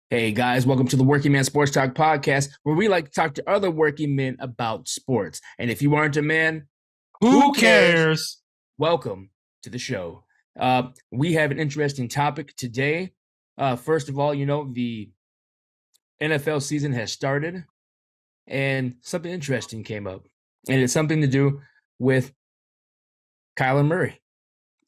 Hey guys, welcome to the Working Man Sports Talk podcast, where we like to talk to other working men about sports. And if you aren't a man, Who who cares? cares? Welcome to the show. We have an interesting topic today. First of all, the NFL season has started, and something interesting came up, and it's something to do with Kyler Murray.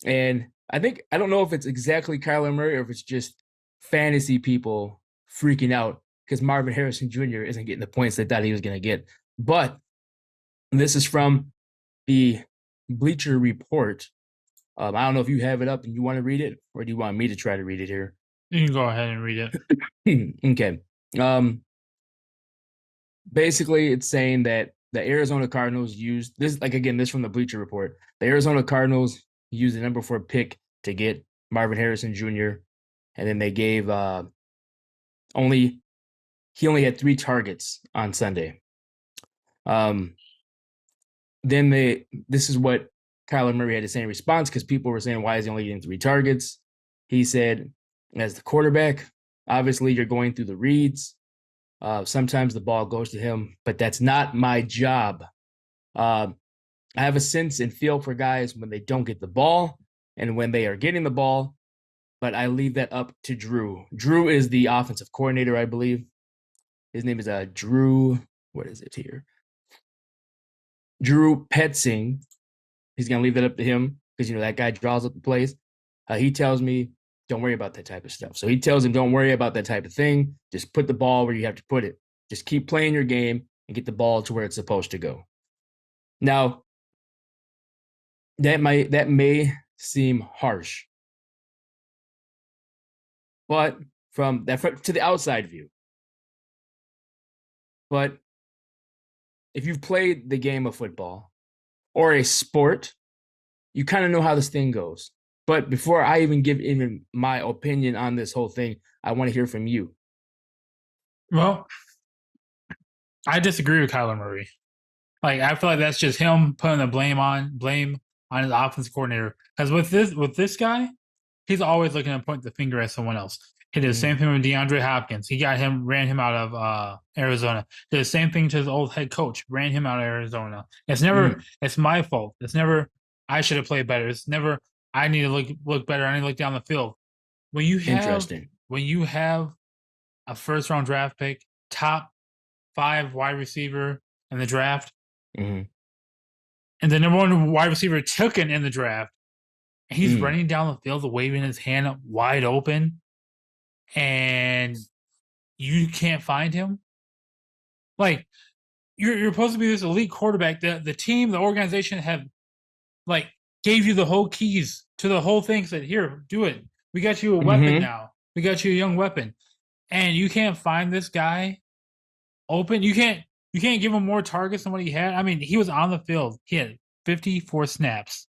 And I don't know if it's exactly Kyler Murray or if it's just fantasy people freaking out because Marvin Harrison Jr. isn't getting the points they thought he was going to get. But this is from the Bleacher Report. I don't know if you have it up and you want to read it, or do you want me to try to read it here? You can go ahead and read it. Okay. Basically, it's saying that the Arizona Cardinals used this, like, again, this from the Bleacher Report. The Arizona Cardinals used the number 4 pick to get Marvin Harrison Jr., and then they gave he only had 3 targets on Sunday. Then this is what Kyler Murray had to say in response, because people were saying, why is he only getting 3 targets? He said, as the quarterback, obviously you're going through the reads. Sometimes the ball goes to him, but that's not my job. I have a sense and feel for guys when they don't get the ball and when they are getting the ball, but I leave that up to Drew. Drew is the offensive coordinator, I believe. His name is Drew. What is it here? Drew Petzing. He's going to leave that up to him because, that guy draws up the plays. He tells me, don't worry about that type of stuff. So he tells him, don't worry about that type of thing. Just put the ball where you have to put it. Just keep playing your game and get the ball to where it's supposed to go. Now, that may seem harsh, but from to the outside view. But if you've played the game of football or a sport, you kind of know how this thing goes. But before I even give my opinion on this whole thing, I want to hear from you. Well, I disagree with Kyler Murray. I feel like that's just him putting the blame on his offensive coordinator. Because with this guy, he's always looking to point the finger at someone else. He did the same thing with DeAndre Hopkins. Ran him out of Arizona. Did the same thing to his old head coach, ran him out of Arizona. It's never, it's my fault. It's never, I should have played better. It's never, I need to look better. I need to look down the field. When you have a first round draft pick, top 5 wide receiver in the draft, and the number 1 wide receiver taken in the draft, and he's running down the field waving his hand up wide open, and you can't find him. You're supposed to be this elite quarterback. The team, the organization have gave you the whole keys to the whole thing. Said, here, do it. We got you a weapon now. We got you a young weapon, and you can't find this guy open. You can't give him more targets than what he had. I mean, he was on the field. He had 54 snaps.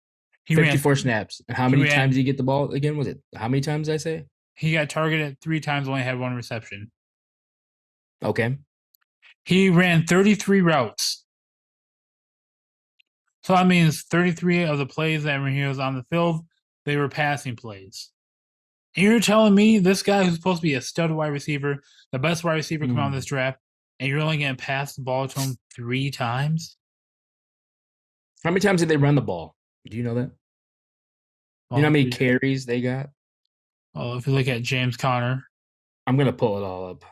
54 snaps. And how many times did he get the ball again? Was it how many times did I say? He got targeted 3 times, only had 1 reception. Okay. He ran 33 routes. So that means 33 of the plays that when he was on the field, they were passing plays. And you're telling me this guy who's supposed to be a stud wide receiver, the best wide receiver coming out of this draft, and you're only going to pass the ball to him 3 times? How many times did they run the ball? Do you know that? You know how many carries they got? Oh, if you look at James Conner. I'm going to pull it all up.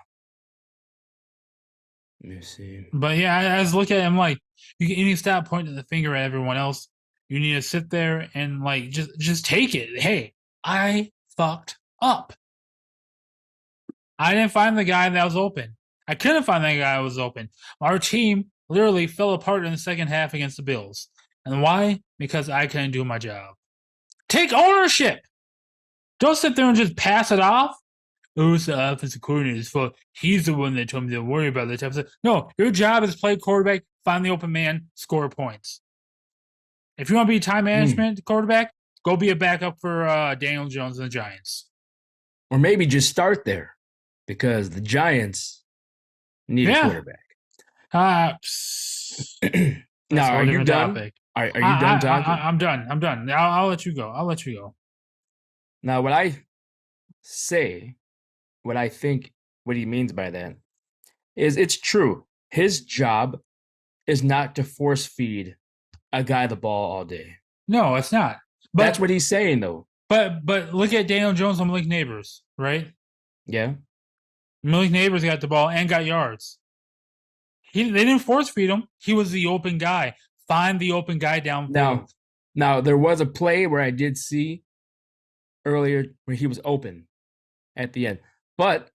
Let me see. But yeah, I just look at him you need to stop pointing the finger at everyone else. You need to sit there and just take it. Hey, I fucked up. I didn't find the guy that was open. I couldn't find that guy that was open. Our team literally fell apart in the second half against the Bills. And why? Because I couldn't do my job. Take ownership. Don't sit there and just pass it off. Oh, it's the offensive coordinator's fault. He's the one that told me to worry about that type of stuff. No, your job is play quarterback, find the open man, score points. If you want to be time management quarterback, go be a backup for Daniel Jones and the Giants. Or maybe just start there because the Giants need a quarterback. Now, are you done? Are you done talking? I'm done. I'll let you go. Now, what I think what he means by that is it's true. His job is not to force feed a guy the ball all day. No, it's not. That's But what he's saying, though. but look at Daniel Jones and Malik Neighbors, right? Yeah. Malik Neighbors got the ball and got yards. They didn't force feed him. He was the open guy. Find the open guy Now, downfield. now there was a play where I did see earlier where he was open at the end, but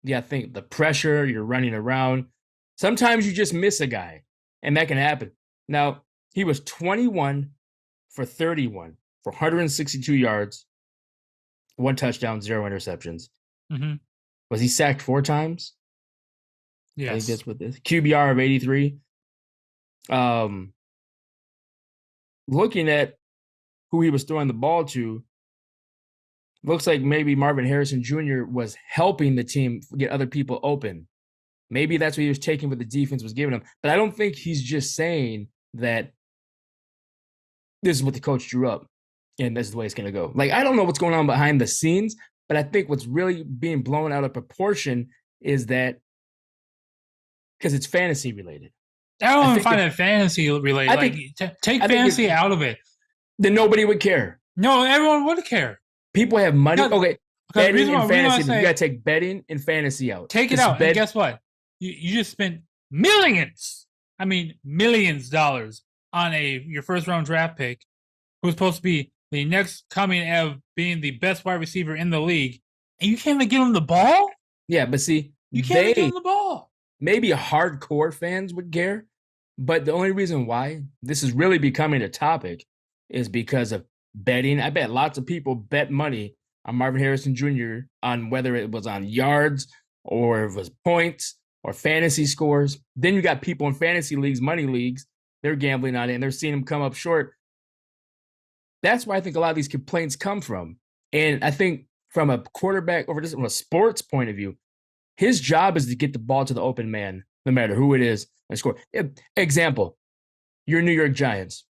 yeah, I think the pressure, you're running around. Sometimes you just miss a guy, and that can happen. Now, he was 21 for 31 for 162 yards, one touchdown, zero interceptions. Mm-hmm. Was he sacked 4 times? Yes. I think that's what this QBR of 83. Looking at who he was throwing the ball to, looks like maybe Marvin Harrison Jr. was helping the team get other people open. Maybe that's what he was taking what the defense was giving him. But I don't think he's just saying that this is what the coach drew up and this is the way it's going to go. Like, I don't know what's going on behind the scenes, but I think what's really being blown out of proportion is that because it's fantasy related. I don't even find it fantasy related. Like, take fantasy out of it. Then nobody would care. No, everyone would care. People have money. Okay, betting and fantasy. You got to take betting and fantasy out. Take it out. And guess what? You just spent millions. I mean, millions dollars on your first round draft pick, who's supposed to be the next coming of being the best wide receiver in the league, and you can't even give him the ball. Yeah, but see, you can't even give him the ball. Maybe hardcore fans would care, but the only reason why this is really becoming a topic is because of betting. I bet lots of people bet money on Marvin Harrison Jr. on whether it was on yards or it was points or fantasy scores. Then you got people in fantasy leagues, money leagues, they're gambling on it and they're seeing him come up short. That's where I think a lot of these complaints come from. And I think from a quarterback or just from a sports point of view, his job is to get the ball to the open man, no matter who it is, and score. Example, your New York Giants.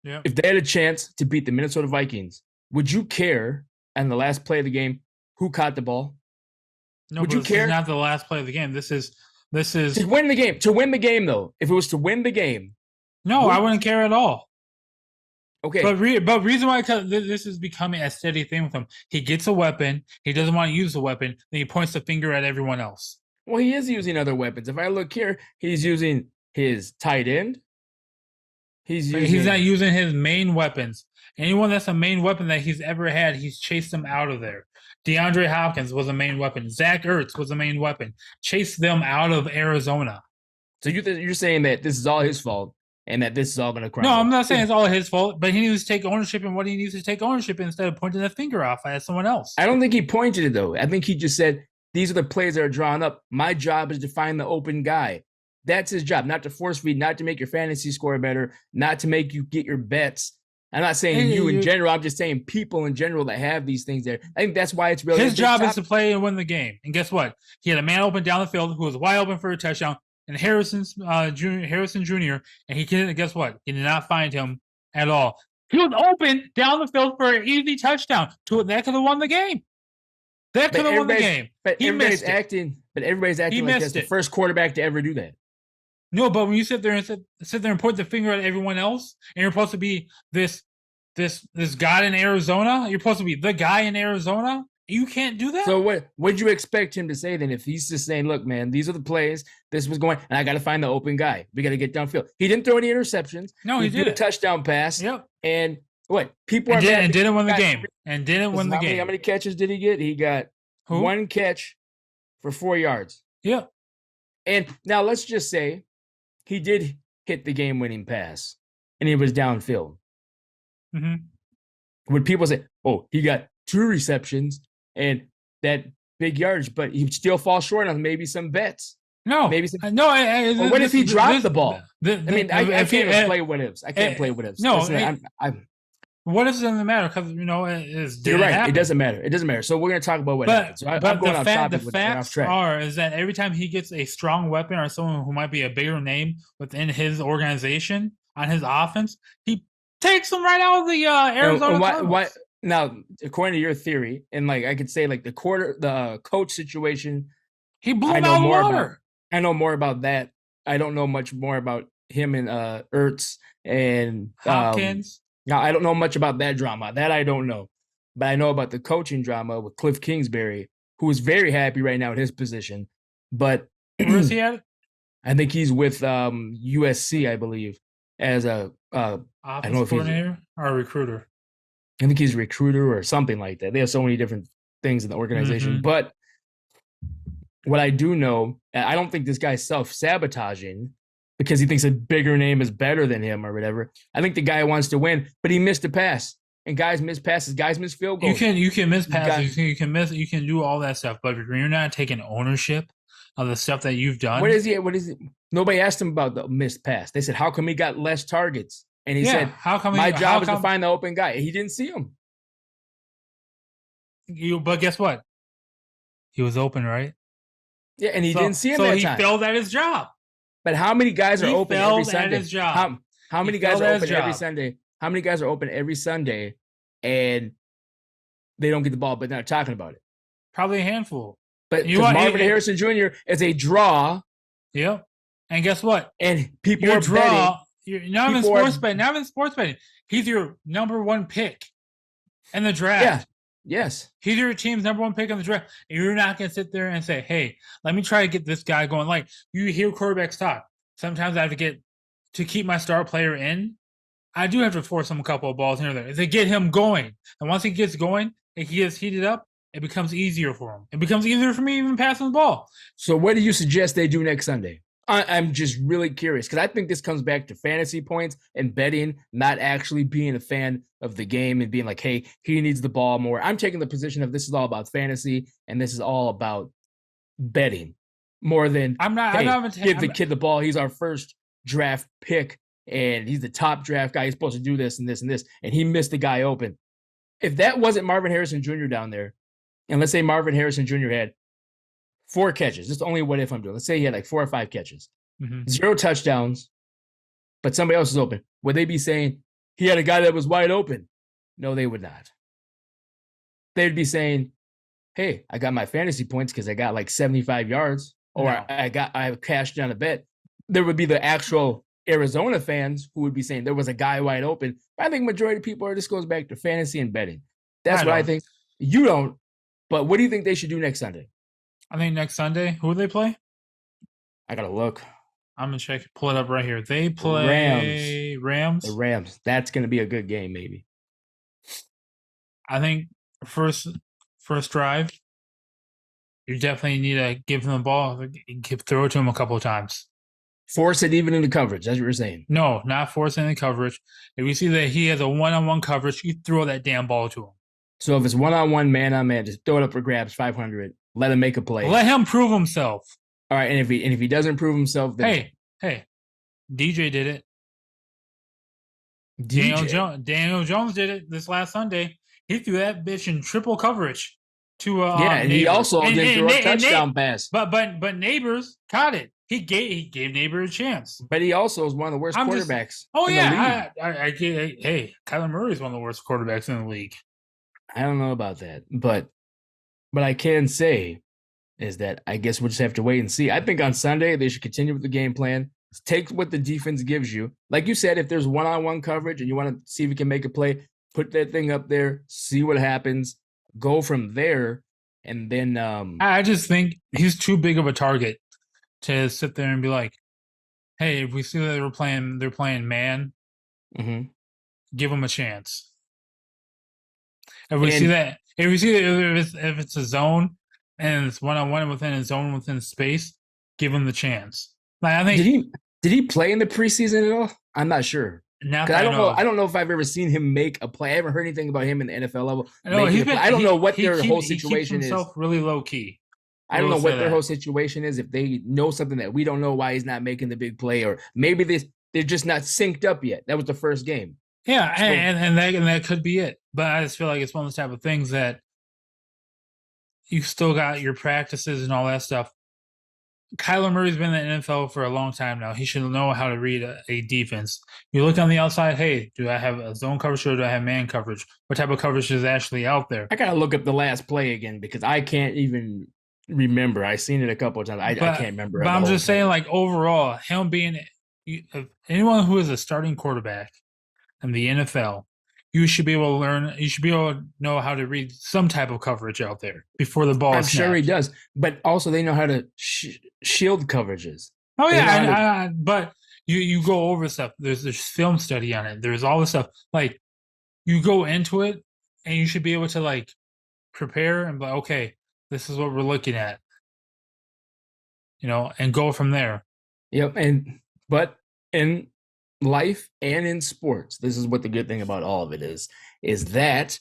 Yeah. If they had a chance to beat the Minnesota Vikings, would you care on the last play of the game who caught the ball? No, would you care? This is not the last play of the game. This is to win the game. To win the game, though, if it was to win the game, no, I wouldn't care at all. Okay, but reason why this is becoming a steady thing with him, he gets a weapon, he doesn't want to use the weapon, then he points the finger at everyone else. Well, he is using other weapons. If I look here, he's using his tight end. He's not using his main weapons. Anyone that's a main weapon that he's ever had, he's chased them out of there. DeAndre Hopkins was a main weapon. Zach Ertz was a main weapon. Chased them out of Arizona. So you're saying that this is all his fault and that this is all going to crumble? No, I'm not saying it's all his fault, but he needs to take ownership in what he needs to take ownership in instead of pointing the finger off at someone else. I don't think he pointed it, though. I think he just said, these are the plays that are drawn up. My job is to find the open guy. That's his job, not to force feed, not to make your fantasy score better, not to make you get your bets. I'm not saying you in general. I'm just saying people in general that have these things there. I think that's why it's really his job is to play and win the game. And guess what? He had a man open down the field who was wide open for a touchdown, and Harrison Jr. And he couldn't. Guess what? He did not find him at all. He was open down the field for an easy touchdown. That could have won the game. That could have won the game. But everybody's acting like that's the first quarterback to ever do that. No, but when you sit there and point the finger at everyone else, and you're supposed to be this guy in Arizona, you're supposed to be the guy in Arizona. You can't do that. So what would you expect him to say then if he's just saying, "Look, man, these are the plays. This was going, and I got to find the open guy. We got to get downfield." He didn't throw any interceptions. No, he did a touchdown pass. Yep. And what people are and didn't win the game. And didn't win the game. How many catches did he get? He got one catch for 4 yards. Yep. And now let's just say he did hit the game-winning pass, and he was downfield. Mm-hmm. Would people say, "Oh, he got 2 receptions and that big yardage, but he still falls short on maybe some bets"? No, maybe some. No. Or what if he dropped the ball? I can't play what ifs. I can't play what ifs. No, I'm what ifs doesn't matter because you're right. It doesn't matter. It doesn't matter. So we're gonna talk about what happens. So I'm going off topic. The facts is that every time he gets a strong weapon or someone who might be a bigger name within his organization on his offense, he takes them right out of the Arizona. Why? Now, according to your theory, and like I could say, like the coach situation He blew I him know out of the more about water. I know more about that. I don't know much more about him and Ertz and Hopkins. now I don't know much about that drama. That I don't know. But I know about the coaching drama with Cliff Kingsbury, who is very happy right now at his position. But Where is he at? I think he's with USC, I believe, as a I don't know Offense if he's coordinator or recruiter? I think he's a recruiter or something like that. They have so many different things in the organization. Mm-hmm. But what I do know, I don't think this guy's self-sabotaging because he thinks a bigger name is better than him or whatever. I think the guy wants to win, but he missed a pass. And guys miss passes, guys miss field goals. You can miss passes, you can do all that stuff, but when you're not taking ownership of the stuff that you've done. What is he? What is it? Nobody asked him about the missed pass. They said, "How come he got less targets?" And he said, "How come my job is to find the open guy." He didn't see him. But guess what? He was open, right? Yeah, and he didn't see him that time. So he failed at his job. But how many guys are open every Sunday? His job. How many guys are open every Sunday? How many guys are open every Sunday and they don't get the ball, but they're not talking about it? Probably a handful. But Marvin Harrison Jr. is a draw. Yep. And guess what? And people are betting. You're not in sports betting. Not in sports betting. He's your number one pick in the draft. Yeah. Yes. He's your team's number one pick in the draft. And you're not going to sit there and say, hey, let me try to get this guy going. Like, you hear quarterbacks talk. Sometimes I have to keep my star player in, I do have to force him a couple of balls here and there to get him going. And once he gets going and he gets heated up, it becomes easier for him. It becomes easier for me even passing the ball. So what do you suggest they do next Sunday? I'm just really curious because I think this comes back to fantasy points and betting, not actually being a fan of the game and being like, hey, he needs the ball more. I'm taking the position of this is all about fantasy and this is all about betting more than give the kid the ball. He's our first draft pick and he's the top draft guy. He's supposed to do this and this and this, and he missed the guy open. If that wasn't Marvin Harrison Jr. down there, and let's say Marvin Harrison Jr. had 4 catches. This is only what if I'm doing. Let's say he had like 4 or 5 catches, 0 touchdowns, but somebody else is open. Would they be saying he had a guy that was wide open? No, they would not. They'd be saying, hey, I got my fantasy points because I got like 75 yards, or I cashed on a bet. There would be the actual Arizona fans who would be saying there was a guy wide open. But I think majority of people this goes back to fantasy and betting. That's what I think. You don't, but what do you think they should do next Sunday? I think next Sunday, who do they play? I gotta look. I'm gonna check. Pull it up right here. They play Rams. The Rams. That's gonna be a good game, maybe. I think first drive, you definitely need to give him the ball. Throw it to him a couple of times. Force it even into coverage. That's what you're saying. No, not forcing the coverage. If you see that he has a one-on-one coverage, you throw that damn ball to him. So if it's one-on-one, man-on-man, just throw it up for grabs, 500. Let him make a play. Let him prove himself. All right, and if he doesn't prove himself, then hey, DJ did it. Daniel Jones did it this last Sunday. He threw that bitch in triple coverage to and he also didn't throw a touchdown pass. But Neighbors caught it. He gave Neighbor a chance. But he also is one of the worst quarterbacks. Hey, Kyler Murray is one of the worst quarterbacks in the league. I don't know about that, but I can say is that I guess we'll just have to wait and see. I think on Sunday they should continue with the game plan. Take what the defense gives you. Like you said, if there's one-on-one coverage and you want to see if you can make a play, put that thing up there, see what happens, go from there, and then I just think he's too big of a target to sit there and be like, hey, if we see that they're playing man, give them a chance. If we see that if it's a zone and it's one-on-one within a zone within space, give him the chance. Like, I think did he play in the preseason at all? I'm not sure. I don't know if I've ever seen him make a play. I haven't heard anything about him in the NFL level. I don't know what their whole situation is. Really low key. I don't know what their whole situation is. If they know something that we don't know, why he's not making the big play, or maybe they're just not synced up yet. That was the first game. Yeah, and that could be it. But I just feel like it's one of those type of things that you still got your practices and all that stuff. Kyler Murray's been in the NFL for a long time now. He should know how to read a defense. You look on the outside, hey, do I have a zone coverage or do I have man coverage? What type of coverage is actually out there? I got to look up the last play again because I can't even remember. I seen it a couple of times. I But can't remember but the I'm whole just saying, thing. like overall, him being anyone who is a starting quarterback in the NFL, you should be able to learn. You should be able to know how to read some type of coverage out there before the ball I'm is sure he snapped. does, but also they know how to shield coverages. Oh They yeah, know how to. but you go over stuff. There's film study on it. There's all this stuff. Like you go into it, and you should be able to like prepare and be like, okay, this is what we're looking at, and go from there. Yep, and but in life and in sports, this is what the good thing about all of it is that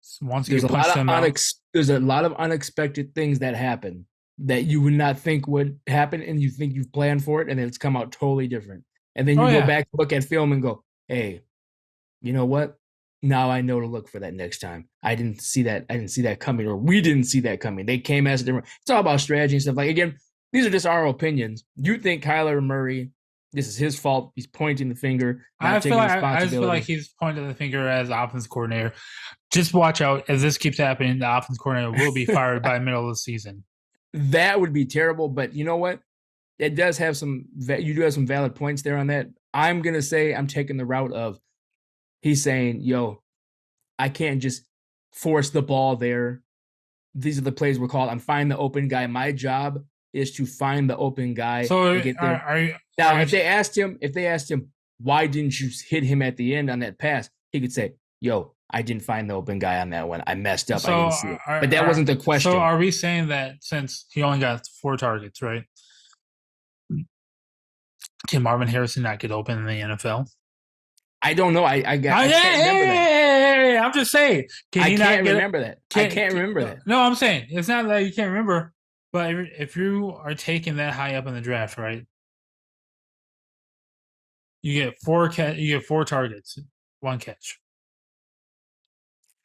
So once you punch them out, there's a lot of unexpected things that happen that you would not think would happen, and you think you've planned for it, and then it's come out totally different. And then oh you go yeah. back, look at film, and go, "Hey, you know what? Now I know to look for that next time. I didn't see that. I didn't see that coming, or we didn't see that coming. They came as a different. It's all about strategy and stuff. Like again, these are just our opinions. You think Kyler Murray, this is his fault. He's pointing the finger, not taking I just feel like responsibility. he's pointing the finger as offense coordinator. Just watch out as this keeps happening. The offense coordinator will be fired by the middle of the season. That would be terrible. But you know what? It does have some. You do have some valid points there on that. I'm gonna say I'm taking the route of he's saying, "Yo, I can't just force the ball there. These are the plays we're called. I'm finding the open guy. My job is to find the open guy So and get there." are you? Now, Are you if they asked him, why didn't you hit him at the end on that pass? He could say, "Yo, I didn't find the open guy on that one. I messed up. I so didn't see it." are, But that are wasn't the so question. are we saying that since he only got 4 targets, right? Can Marvin Harrison not get open in the NFL? I don't know. I can't remember that. Hey, I'm just saying. Can I he not can't get it? remember that. I can't remember No, that. no, I'm saying it's not that you can't remember, but if you are taken that high up in the draft, right? You get 4 targets, 1 catch.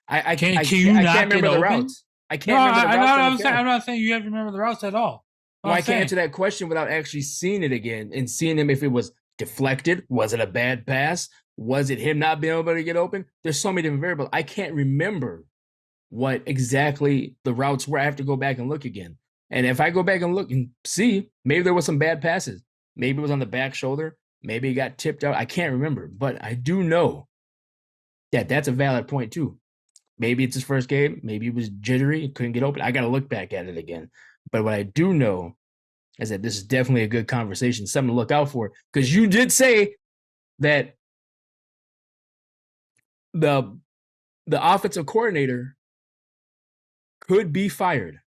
Can you I can't not get remember the open? routes. I No, can't remember the routes on the film. I'm not saying you have to remember the routes at all. Well, I'm I can't saying answer that question without actually seeing it again and seeing him if it was deflected. Was it a bad pass? Was it him not being able to get open? There's so many different variables. I can't remember what exactly the routes were. I have to go back and look again. And if I go back and look and see, maybe there was some bad passes. Maybe it was on the back shoulder. Maybe it got tipped out. I can't remember, but I do know that that's a valid point too. Maybe it's his first game. Maybe it was jittery. Couldn't get open. I got to look back at it again. But what I do know is that this is definitely a good conversation, something to look out for. Because you did say that the offensive coordinator could be fired.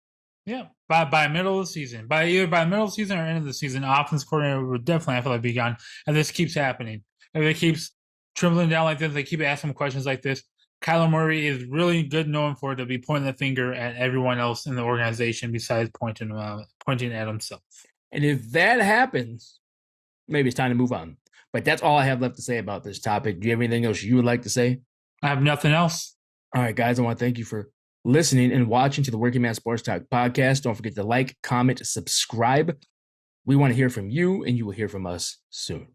yeah. By middle of the season, by middle of the season or end of the season, offense coordinator would definitely I feel like be gone. And this keeps happening. If it keeps trembling down like this, they keep asking questions like this. Kyler Murray is really good known for to be pointing the finger at everyone else in the organization besides pointing at himself. And if that happens, maybe it's time to move on. But that's all I have left to say about this topic. Do you have anything else you would like to say? I have nothing else. All right, guys, I want to thank you for listening and watching to the Working Man Sports Talk podcast. Don't forget to like, comment, subscribe. We want to hear from you, and you will hear from us soon.